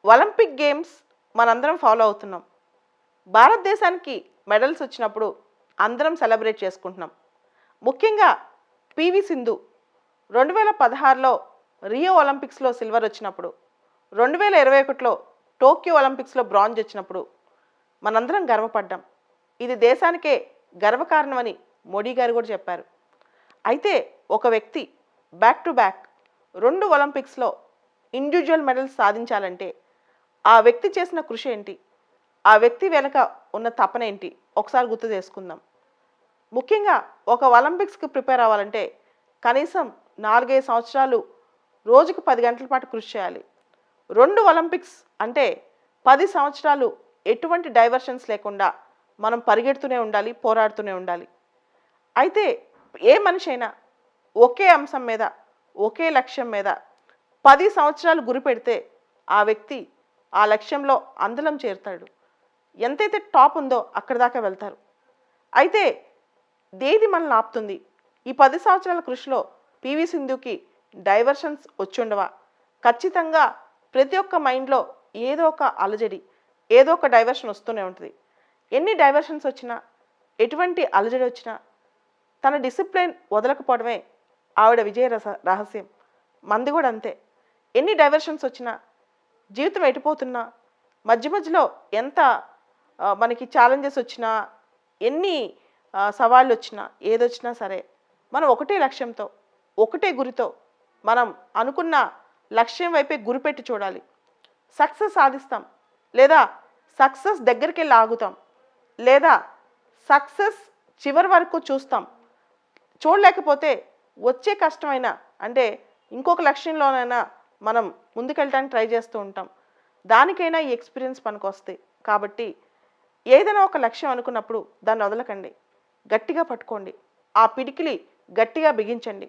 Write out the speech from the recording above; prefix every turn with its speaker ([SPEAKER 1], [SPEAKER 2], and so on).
[SPEAKER 1] Olympic games మనందరం follow అవుతున్నాం. భారతదేశానికి మెడల్స్ వచ్చినప్పుడు అందరం సెలబ్రేట్ చేసుకుంటున్నాం. ముఖ్యంగా పివి సింధు 2016లో రియో ఒలింపిక్స్లో సిల్వర్ వచ్చినప్పుడు, 2021లో టోక్యో ఒలింపిక్స్లో బ్రాంజ్ వచ్చినప్పుడు మనందరం గర్వపడ్డాం. ఇది దేశానికే గర్వకారణమని మోడీ గారు కూడా చెప్పారు. అయితే ఒక వ్యక్తి బ్యాక్ టు బ్యాక్ 2 ఒలింపిక్స్లో ఇండివిజువల్ మెడల్స్ సాధించాలంటే ఆ వ్యక్తి చేసిన కృషి ఏంటి, ఆ వ్యక్తి వెనక ఉన్న తపన ఏంటి ఒకసారి గుర్తు చేసుకుందాం. ముఖ్యంగా ఒక ఒలింపిక్స్కి ప్రిపేర్ అవ్వాలంటే కనీసం 4-5 సంవత్సరాలు రోజుకు 10 గంటల పాటు కృషి చేయాలి. 2 ఒలింపిక్స్ అంటే 10 సంవత్సరాలు ఎటువంటి డైవర్షన్స్ లేకుండా మనం పరిగెడుతూనే ఉండాలి, పోరాడుతూనే ఉండాలి. అయితే ఏ మనిషి అయినా ఒకే అంశం మీద, ఒకే లక్ష్యం మీద 10 సంవత్సరాలు గురి పెడితే ఆ వ్యక్తి ఆ లక్ష్యంలో అందలం చేరుతాడు. ఎంతైతే టాప్ ఉందో అక్కడి దాకా వెళ్తారు. అయితే దేది మనల్ని ఆపుతుంది? ఈ 10 సంవత్సరాల కృషిలో పివి సింధుకి డైవర్షన్స్ వచ్చుండవా? ఖచ్చితంగా ప్రతి ఒక్క మైండ్లో ఏదో ఒక అలజడి, ఏదో ఒక డైవర్షన్ వస్తూనే ఉంటుంది. ఎన్ని డైవర్షన్స్ వచ్చినా, ఎటువంటి అలజడి వచ్చినా తన డిసిప్లిన్ వదలకపోవడమే ఆవిడ విజయ రహస్యం. మంది కూడా అంతే. ఎన్ని డైవర్షన్స్ వచ్చినా, జీవితం ఎటుపోతున్నా, మధ్య మధ్యలో ఎంత మనకి ఛాలెంజెస్ వచ్చినా, ఎన్ని సవాళ్ళు వచ్చినా, ఏదొచ్చినా సరే మనం ఒకటే లక్ష్యంతో, ఒకటే గురితో మనం అనుకున్న లక్ష్యం వైపే గురిపెట్టి చూడాలి. సక్సెస్ సాధిస్తాం, లేదా సక్సెస్ దగ్గరికి వెళ్ళి ఆగుతాం, లేదా సక్సెస్ చివరి వరకు చూస్తాం. చూడలేకపోతే వచ్చే కష్టమైనా, అంటే ఇంకొక లక్ష్యంలోనైనా మనం ముందుకెళ్ళడానికి ట్రై చేస్తూ ఉంటాం. దానికైనా ఈ ఎక్స్పీరియన్స్ పనికొస్తాయి. కాబట్టి ఏదైనా ఒక లక్ష్యం అనుకున్నప్పుడు దాన్ని వదలకండి, గట్టిగా పట్టుకోండి, ఆ పిడికిలి గట్టిగా బిగించండి.